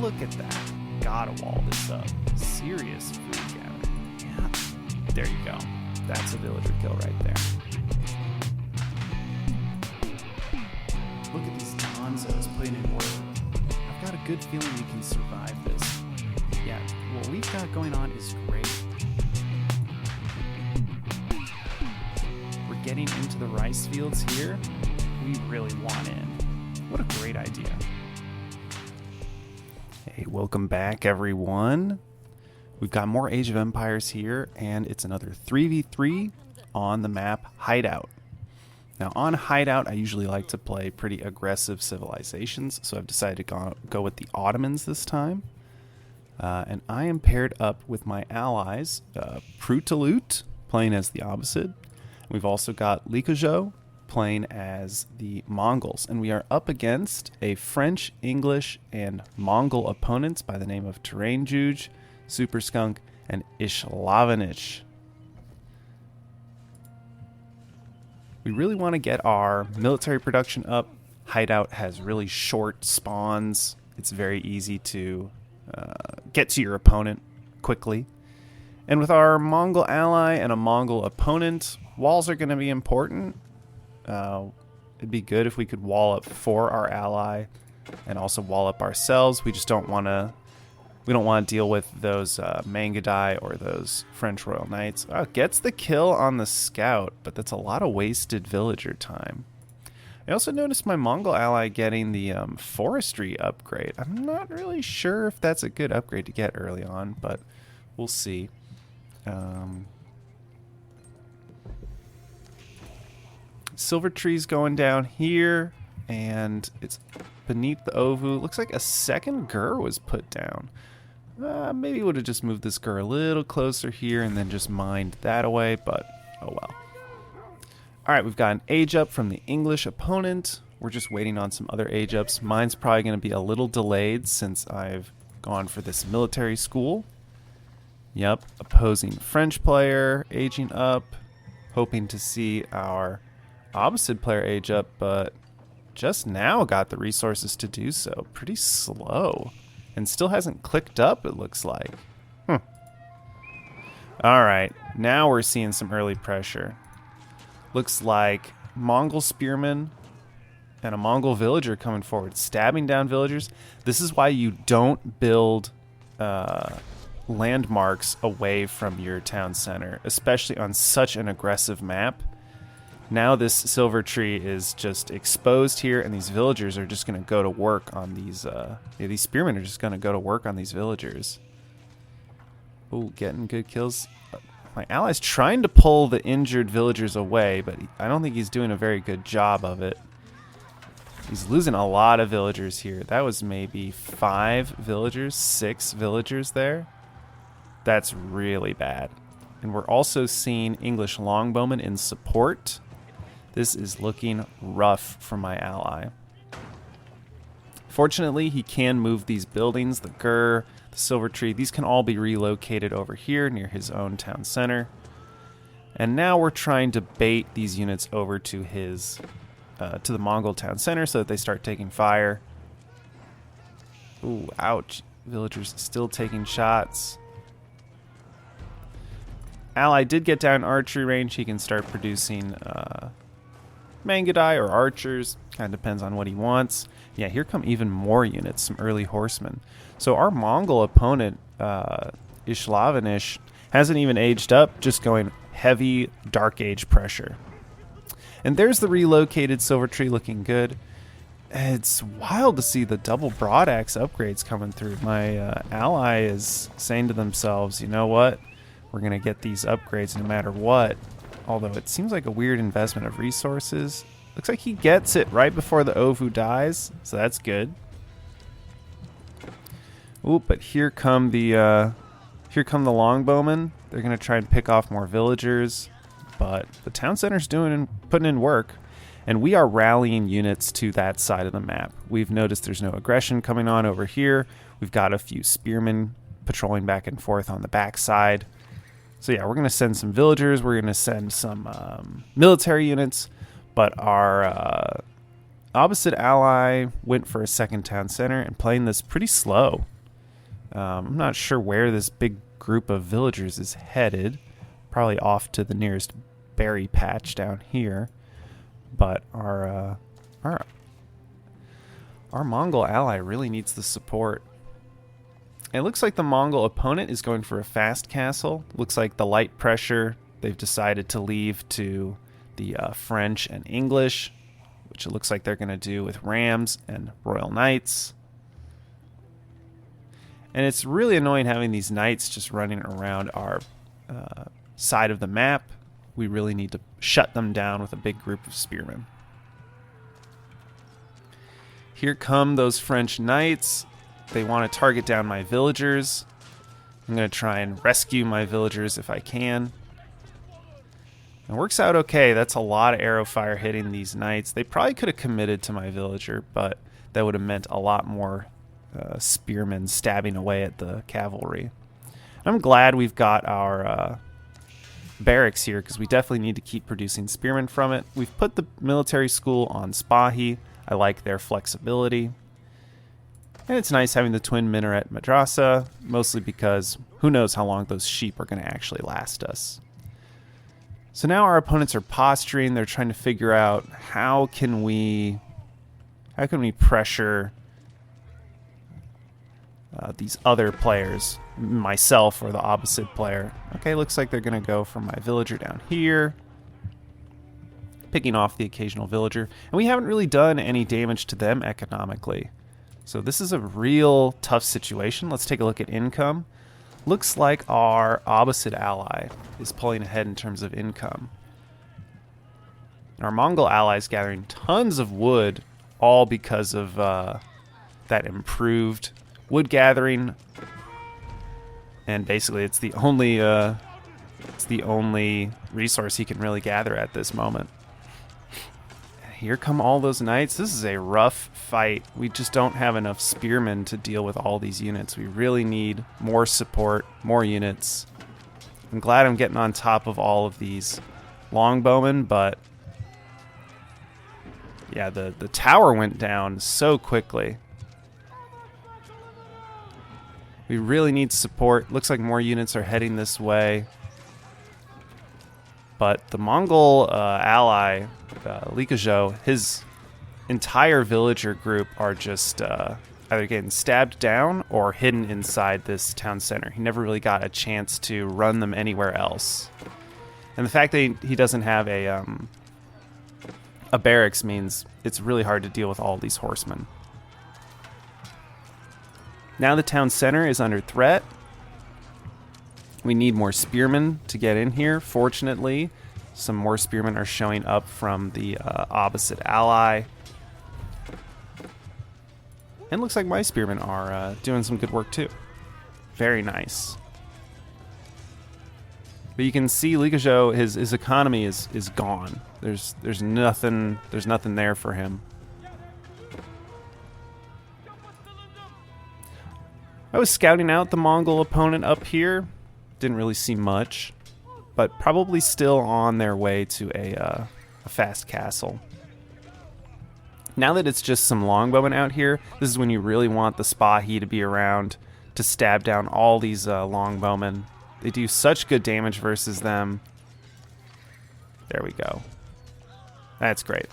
Look at that. Gotta wall this up. Serious food gathering. Yeah. There you go. That's a villager kill right there. Look at these Gonzos putting in work. I've got a good feeling we can survive this. Yeah, what we've got going on is great. We're getting into the rice fields here. We really want in. What a great idea. Hey, welcome back, everyone. We've got more Age of Empires here, and it's another 3v3 on the map Hideout. Now, on Hideout, I usually like to play pretty aggressive civilizations, so I've decided to go with the Ottomans this time. And I am paired up with my allies, Prutalut, playing as the opposite. We've also got Likojo playing as the Mongols, and we are up against a French, English, and Mongol opponents by the name of Terrain Juge, Super Skunk, and Ishlavanish. We really want to get our military production up. Hideout has really short spawns. It's very easy to get to your opponent quickly. And with our Mongol ally and a Mongol opponent, walls are going to be important. It'd be good if we could wall up for our ally and also wall up ourselves. We just don't want to. We don't want to deal with those Mangadai or those French Royal Knights. Oh, gets the kill on the scout, but that's a lot of wasted villager time. I also noticed my Mongol ally getting the forestry upgrade. I'm not really sure if that's a good upgrade to get early on, but we'll see. Silver tree's going down here, and it's beneath the Ovu. Looks like a second Gur was put down. Maybe would have just moved this Gur a little closer here and then just mined that away, but oh well. Alright, we've got an age up from the English opponent. We're just waiting on some other age ups. Mine's probably going to be a little delayed since I've gone for this military school. Yep, opposing French player aging up. Hoping to see our opposite player age up, but just now got the resources to do so. Pretty slow. And still hasn't clicked up, it looks like. Alright, now we're seeing some early pressure. Looks like Mongol spearmen and a Mongol villager coming forward, stabbing down villagers. This is why you don't build landmarks away from your town center, especially on such an aggressive map. Now this silver tree is just exposed here, and these villagers are just going to go to work on these. These spearmen are just going to go to work on these villagers. Ooh, getting good kills. My ally's trying to pull the injured villagers away, but I don't think he's doing a very good job of it. He's losing a lot of villagers here. That was maybe 5 villagers, 6 villagers there. That's really bad. And we're also seeing English longbowmen in support. This is looking rough for my ally. Fortunately, he can move these buildings, the Gur, the Silver Tree. These can all be relocated over here near his own town center. And now we're trying to bait these units over to his, to the Mongol town center so that they start taking fire. Ooh, ouch. Villagers still taking shots. Ally did get down archery range. He can start producing Mangadai or archers. Kind of depends on what he wants. Yeah, here come even more units, some early horsemen. So our Mongol opponent, Ishlavanish, hasn't even aged up, just going heavy Dark Age pressure. And there's the relocated Silver Tree looking good. It's wild to see the double broad axe upgrades coming through. My ally is saying to themselves, you know what? We're going to get these upgrades no matter what. Although it seems like a weird investment of resources. Looks like he gets it right before the Ovu dies, so that's good. Ooh, but here come the longbowmen. They're going to try and pick off more villagers, but the town center's putting in work, and we are rallying units to that side of the map. We've noticed there's no aggression coming on over here. We've got a few spearmen patrolling back and forth on the backside. So yeah, we're going to send some villagers. We're going to send some military units. But our opposite ally went for a second town center and playing this pretty slow. I'm not sure where this big group of villagers is headed. Probably off to the nearest berry patch down here. But our Mongol ally really needs the support. It looks like the Mongol opponent is going for a fast castle. Looks like the light pressure they've decided to leave to the French and English, which it looks like they're going to do with rams and royal knights. And it's really annoying having these knights just running around our side of the map. We really need to shut them down with a big group of spearmen. Here come those French knights. They want to target down my villagers. I'm going to try and rescue my villagers if I can. It works out okay. That's a lot of arrow fire hitting these knights. They probably could have committed to my villager, but that would have meant a lot more spearmen stabbing away at the cavalry. I'm glad we've got our barracks here because we definitely need to keep producing spearmen from it. We've put the military school on Spahi. I like their flexibility. And it's nice having the twin minaret madrasa, mostly because who knows how long those sheep are going to actually last us. So now our opponents are posturing. They're trying to figure out how can we pressure these other players, myself or the opposite player. Okay, looks like they're going to go for my villager down here, picking off the occasional villager. And we haven't really done any damage to them economically. So this is a real tough situation. Let's take a look at income. Looks like our opposite ally is pulling ahead in terms of income. Our Mongol ally is gathering tons of wood, all because of that improved wood gathering. And basically it's the only resource he can really gather at this moment. Here come all those knights. This is a rough fight. We just don't have enough spearmen to deal with all these units. We really need more support, more units. I'm glad I'm getting on top of all of these longbowmen, but yeah, the tower went down so quickly. We really need support. Looks like more units are heading this way. But the Mongol ally, Likazhou, his entire villager group are just either getting stabbed down or hidden inside this town center. He never really got a chance to run them anywhere else. And the fact that he doesn't have a barracks means it's really hard to deal with all these horsemen. Now the town center is under threat. We need more spearmen to get in here. Fortunately, some more spearmen are showing up from the opposite ally. And looks like my spearmen are doing some good work too. Very nice. But you can see Likazhou, his economy is gone. There's nothing there for him. I was scouting out the Mongol opponent up here. Didn't really see much, but probably still on their way to a fast castle. Now that it's just some longbowmen out here, this is when you really want the Spahi to be around to stab down all these longbowmen. They do such good damage versus them. There we go. That's great.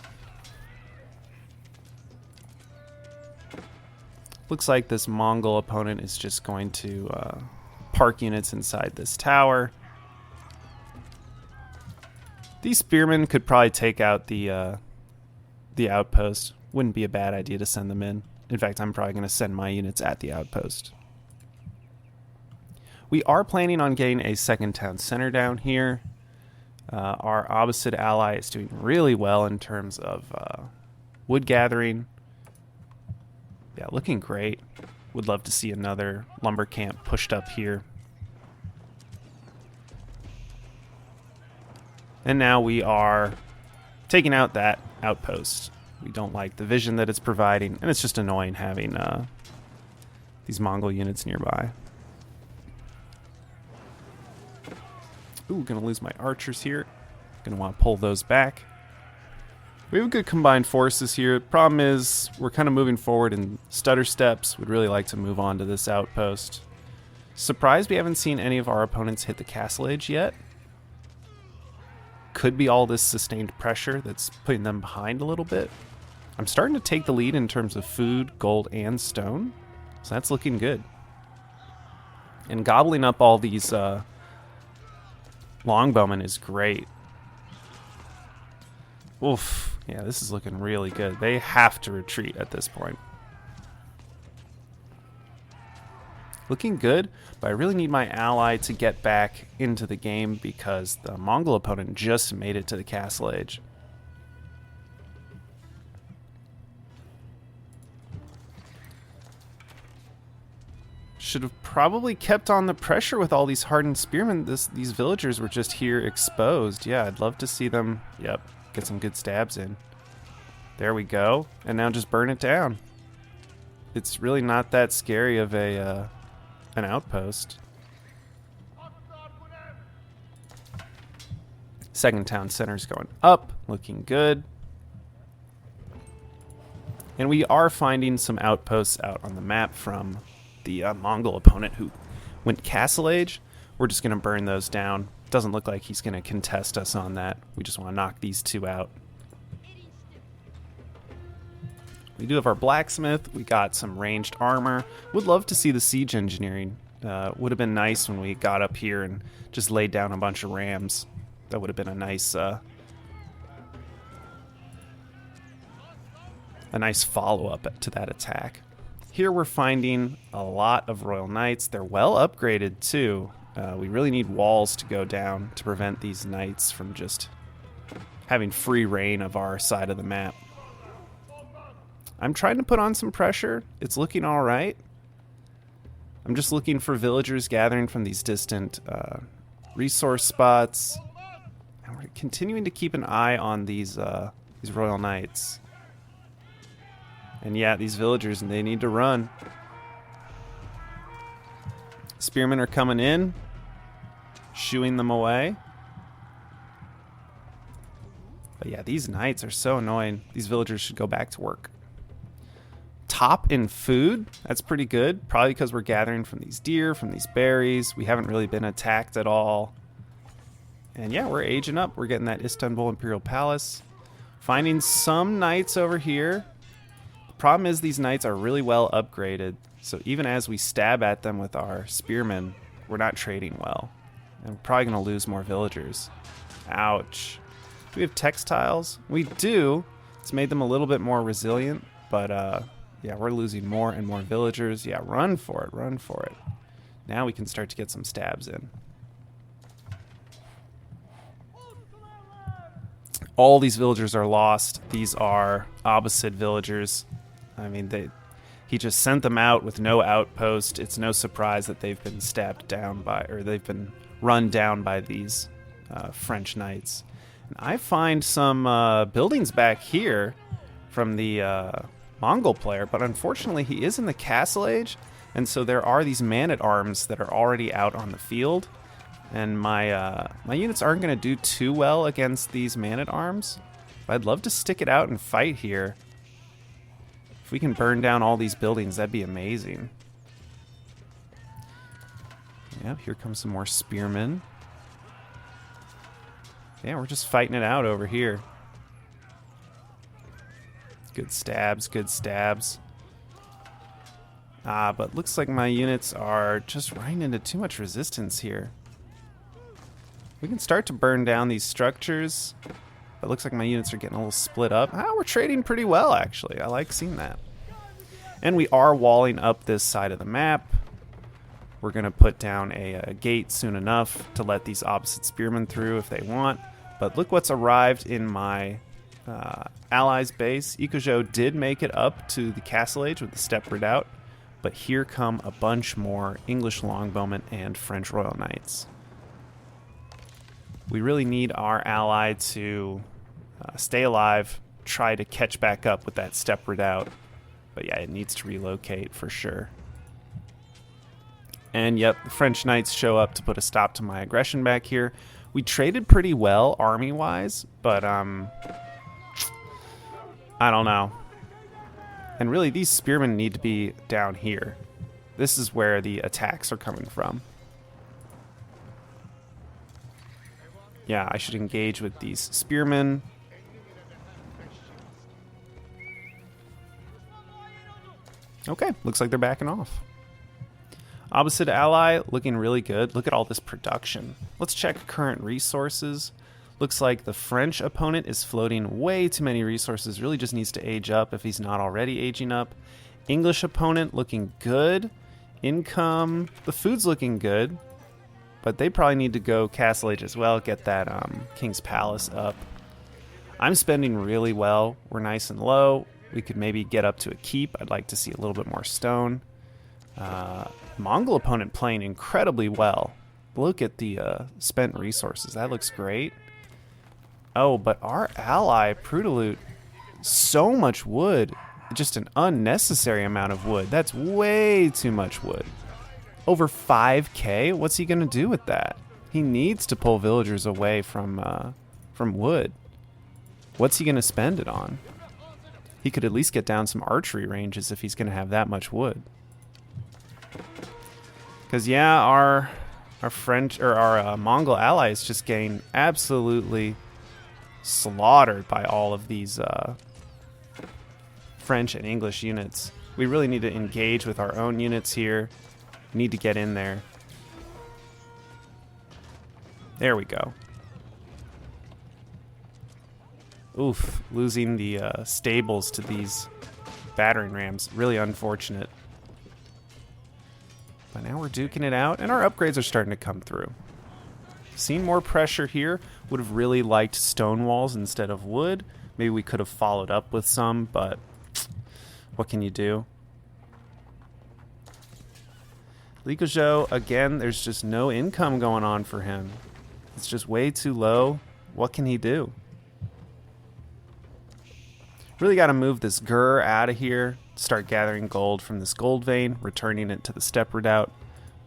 Looks like this Mongol opponent is just going to park units inside this tower. These spearmen could probably take out the outpost. Wouldn't be a bad idea to send them in. In fact, I'm probably going to send my units at the outpost. We are planning on getting a second town center down here. Our opposite ally is doing really well in terms of wood gathering. Yeah, looking great. Would love to see another lumber camp pushed up here. And now we are taking out that outpost. We don't like the vision that it's providing, and it's just annoying having these Mongol units nearby. Ooh, gonna lose my archers here. Gonna want to pull those back. We have good combined forces here. Problem is, we're kind of moving forward in stutter steps. We'd really like to move on to this outpost. Surprised we haven't seen any of our opponents hit the castle age yet. Could be all this sustained pressure that's putting them behind a little bit. I'm starting to take the lead in terms of food, gold, and stone. So that's looking good. And gobbling up all these longbowmen is great. Oof. Yeah, this is looking really good. They have to retreat at this point. Looking good, but I really need my ally to get back into the game because the Mongol opponent just made it to the castle age. Should have probably kept on the pressure with all these hardened spearmen. These villagers were just here exposed. Yeah, I'd love to see them, yep, get some good stabs in. There we go. And now just burn it down. It's really not that scary of an outpost. Second town center's going up, looking good. And we are finding some outposts out on the map from the Mongol opponent who went castle age. We're just going to burn those down. Doesn't look like he's going to contest us on that. We just want to knock these two out. We do have our blacksmith. We got some ranged armor. Would love to see the siege engineering. Would have been nice when we got up here and just laid down a bunch of rams. That would have been a nice follow-up to that attack. Here we're finding a lot of Royal Knights. They're well upgraded too. We really need walls to go down to prevent these knights from just having free reign of our side of the map. I'm trying to put on some pressure. It's looking all right. I'm just looking for villagers gathering from these distant resource spots. And we're continuing to keep an eye on these Royal Knights. And yeah, these villagers, they need to run. Spearmen are coming in, shooing them away. But yeah, these knights are so annoying. These villagers should go back to work. Top in food, that's pretty good. Probably because we're gathering from these deer, from these berries. We haven't really been attacked at all. And yeah, we're aging up. We're getting that Istanbul Imperial Palace. Finding some knights over here. The problem is these knights are really well upgraded. So even as we stab at them with our spearmen, we're not trading well. And we're probably going to lose more villagers. Ouch. Do we have textiles? We do. It's made them a little bit more resilient, but yeah, we're losing more and more villagers. Yeah, run for it, run for it. Now we can start to get some stabs in. All these villagers are lost. These are opposite villagers. I mean, he just sent them out with no outpost. It's no surprise that they've been stabbed down by, or they've been run down by these French knights. And I find some buildings back here from the Mongol player, but unfortunately he is in the castle age, and so there are these man-at-arms that are already out on the field, and my units aren't going to do too well against these man-at-arms, but I'd love to stick it out and fight here. If we can burn down all these buildings, that'd be amazing. Yeah, here comes some more spearmen. Yeah, we're just fighting it out over here. Good stabs, good stabs. But looks like my units are just running into too much resistance here. We can start to burn down these structures, but looks like my units are getting a little split up. We're trading pretty well, actually. I like seeing that. And we are walling up this side of the map. We're going to put down a gate soon enough to let these opposite spearmen through if they want. But look what's arrived in my allies' base. Ikojo did make it up to the castle age with the steppe redoubt, but here come a bunch more English longbowmen and French Royal Knights. We really need our ally to stay alive, try to catch back up with that steppe redoubt, but yeah, it needs to relocate for sure. And yep, the French Knights show up to put a stop to my aggression back here. We traded pretty well army-wise, but I don't know. And really, these spearmen need to be down here. This is where the attacks are coming from. Yeah, I should engage with these spearmen. Okay, looks like they're backing off. Opposite ally looking really good. Look at all this production. Let's check current resources. Looks like the French opponent is floating way too many resources. Really just needs to age up if he's not already aging up. English opponent looking good. Income, the food's looking good. But they probably need to go Castle Age as well. Get that King's Palace up. I'm spending really well. We're nice and low. We could maybe get up to a keep. I'd like to see a little bit more stone. Mongol opponent playing incredibly well. Look at the spent resources. That looks great. Oh, but our ally, Prudalut, so much wood. Just an unnecessary amount of wood. That's way too much wood. Over 5k? What's he going to do with that? He needs to pull villagers away from wood. What's he going to spend it on? He could at least get down some archery ranges if he's going to have that much wood. Because, yeah, our French or our Mongol ally is just getting absolutely slaughtered by all of these French and English units. We really need to engage with our own units here. Need to get in there. There we go. Oof, losing the stables to these battering rams. Really unfortunate. But now we're duking it out, and our upgrades are starting to come through. Seen more pressure here. Would have really liked stone walls instead of wood. Maybe we could have followed up with some, but what can you do? Li Guozhou, again, there's just no income going on for him. It's just way too low. What can he do? Really got to move this Gur out of here. Start gathering gold from this gold vein, returning it to the steppe redoubt.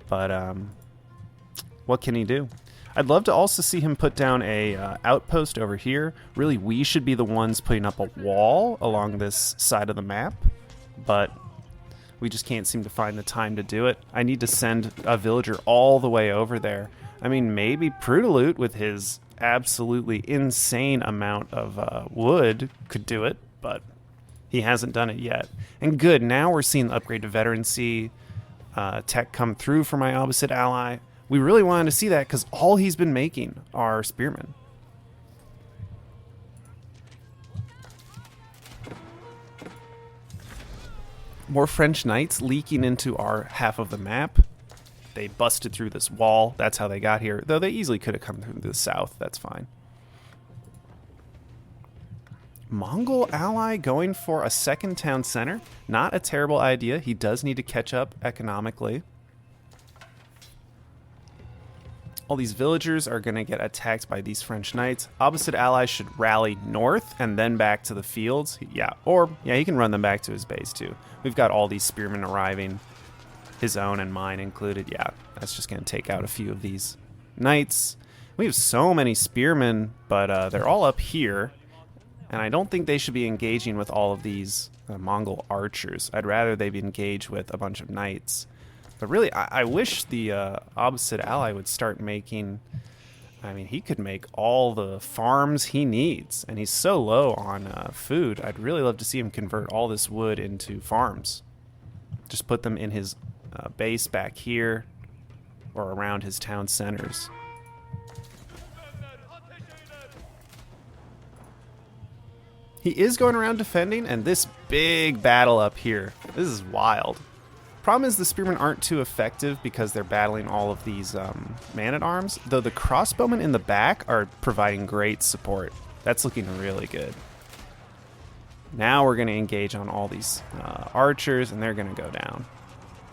But what can he do? I'd love to also see him put down a outpost over here. Really, we should be the ones putting up a wall along this side of the map. But we just can't seem to find the time to do it. I need to send a villager all the way over there. I mean, maybe Prudalut with his absolutely insane amount of wood could do it, but he hasn't done it yet. And good, now we're seeing the upgrade to veterancy tech come through for my opposite ally. We really wanted to see that because all he's been making are spearmen. More French knights leaking into our half of the map. They busted through this wall. That's how they got here. Though they easily could have come through the south. That's fine. Mongol ally going for a second town center. Not a terrible idea. He does need to catch up economically. All these villagers are going to get attacked by these French knights. Opposite ally should rally north and then back to the fields. Yeah, or yeah, he can run them back to his base too. We've got all these spearmen arriving, his own and mine included. Yeah, that's just going to take out a few of these knights. We have so many spearmen, but they're all up here. And I don't think they should be engaging with all of these Mongol archers. I'd rather they be engaged with a bunch of knights. But really, I wish the opposite ally would start making... I mean, he could make all the farms he needs. And he's so low on food. I'd really love to see him convert all this wood into farms. Just put them in his base back here or around his town centers. He is going around defending, and this big battle up here. This is wild. Problem is the spearmen aren't too effective because they're battling all of these man-at-arms, though the crossbowmen in the back are providing great support. That's looking really good. Now we're going to engage on all these archers, and they're going to go down.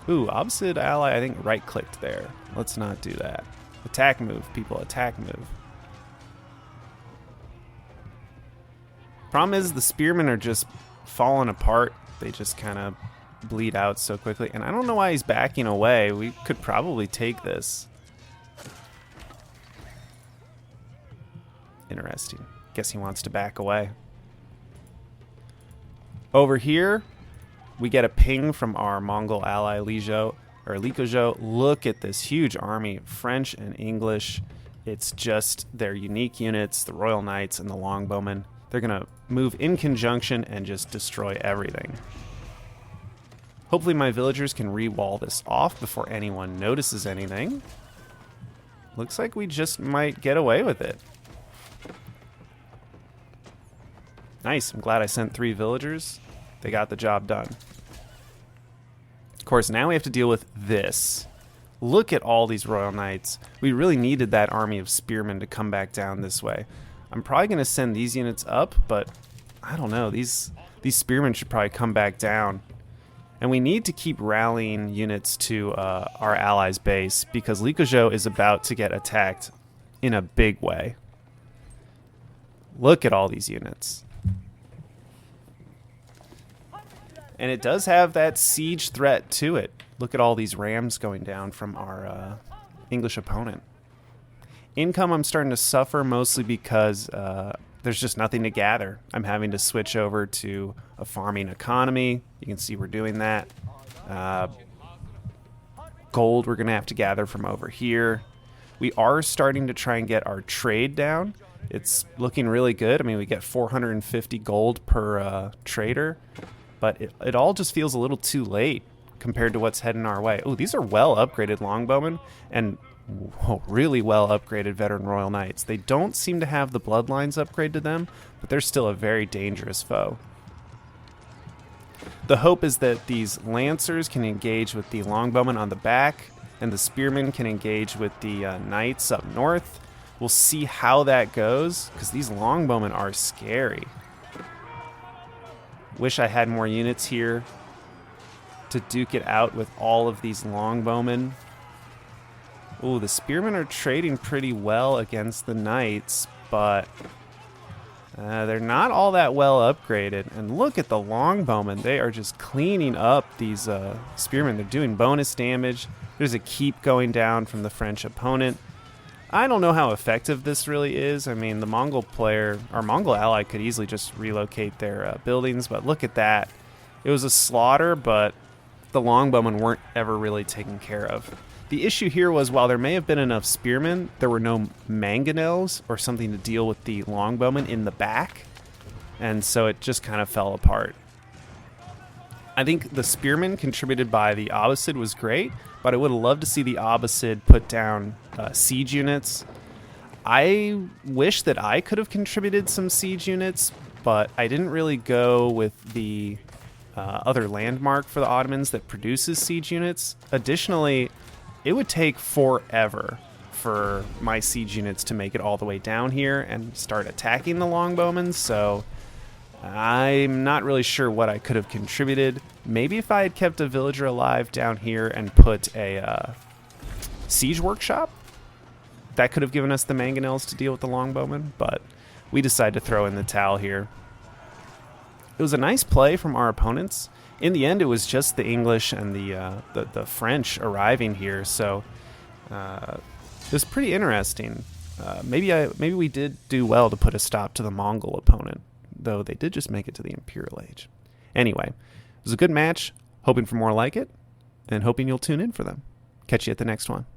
Ooh, opposite ally, I think right-clicked there. Let's not do that. Attack move, people, attack move. Problem is the spearmen are just falling apart. They just kind of bleed out so quickly. And I don't know why he's backing away. We could probably take this. Interesting. Guess he wants to back away. Over here, we get a ping from our Mongol ally Likojo. Look at this huge army, French and English. It's just their unique units, the Royal Knights and the Longbowmen. They're going to move in conjunction and just destroy everything. Hopefully my villagers can re-wall this off before anyone notices anything. Looks like we just might get away with it. Nice, I'm glad I sent 3 villagers. They got the job done. Of course, now we have to deal with this. Look at all these Royal Knights. We really needed that army of spearmen to come back down this way. I'm probably going to send these units up, but I don't know. These spearmen should probably come back down. And we need to keep rallying units to our allies' base because Likojo is about to get attacked in a big way. Look at all these units. And it does have that siege threat to it. Look at all these rams going down from our English opponent. Income I'm starting to suffer mostly because there's just nothing to gather. I'm having to switch over to a farming economy. You can see we're doing that. Gold we're going to have to gather from over here. We are starting to try and get our trade down. It's looking really good. I mean, we get 450 gold per trader. But it all just feels a little too late compared to what's heading our way. Oh, these are well upgraded Longbowmen and really well upgraded veteran Royal Knights. They don't seem to have the bloodlines upgrade to them, but they're still a very dangerous foe. The hope is that these Lancers can engage with the Longbowmen on the back, and the Spearmen can engage with the Knights up north. We'll see how that goes, because these Longbowmen are scary. Wish I had more units here to duke it out with all of these Longbowmen. Ooh, the Spearmen are trading pretty well against the Knights, but they're not all that well upgraded. And look at the Longbowmen. They are just cleaning up these Spearmen. They're doing bonus damage. There's a keep going down from the French opponent. I don't know how effective this really is. I mean, the Mongol player, our Mongol ally, could easily just relocate their buildings, but look at that. It was a slaughter, but the Longbowmen weren't ever really taken care of. The issue here was, while there may have been enough spearmen, there were no mangonels or something to deal with the Longbowmen in the back, and so it just kind of fell apart. I think the spearmen contributed by the Abbasid was great, but I would have loved to see the Abbasid put down siege units. I wish that I could have contributed some siege units, but I didn't really go with the other landmark for the Ottomans that produces siege units. Additionally, it would take forever for my siege units to make it all the way down here and start attacking the Longbowmen, so I'm not really sure what I could have contributed. Maybe if I had kept a villager alive down here and put a siege workshop, that could have given us the mangonels to deal with the Longbowmen, but we decided to throw in the towel here. It was a nice play from our opponents. In the end, it was just the English and the French arriving here, so it was pretty interesting. Maybe we did do well to put a stop to the Mongol opponent, though they did just make it to the Imperial Age. Anyway, it was a good match, hoping for more like it, and hoping you'll tune in for them. Catch you at the next one.